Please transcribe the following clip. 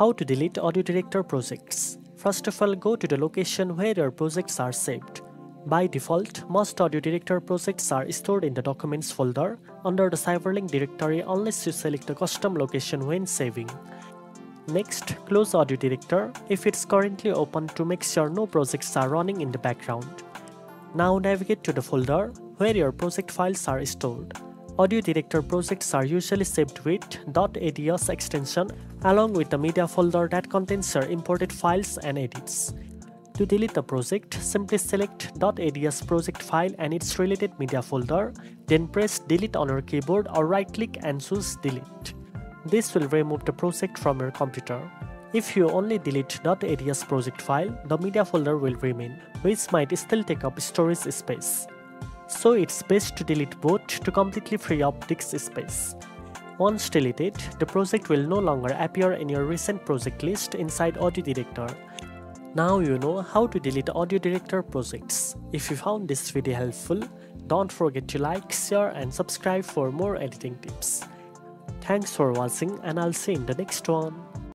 How to delete AudioDirector projects. First of all, go to the location where your projects are saved. By default, most AudioDirector projects are stored in the Documents folder under the CyberLink directory unless you select a custom location when saving. Next, close AudioDirector if it's currently open to make sure no projects are running in the background. Now navigate to the folder where your project files are stored. AudioDirector projects are usually saved with .ads extension along with the media folder that contains your imported files and edits. To delete the project, simply select .ads project file and its related media folder, then press delete on your keyboard or right-click and choose delete. This will remove the project from your computer. If you only delete .ads project file, the media folder will remain, which might still take up storage space. So it's best to delete both to completely free up disk space. Once deleted, the project will no longer appear in your recent project list inside AudioDirector. Now you know how to delete AudioDirector projects. If you found this video helpful, don't forget to like, share and subscribe for more editing tips. Thanks for watching and I'll see you in the next one.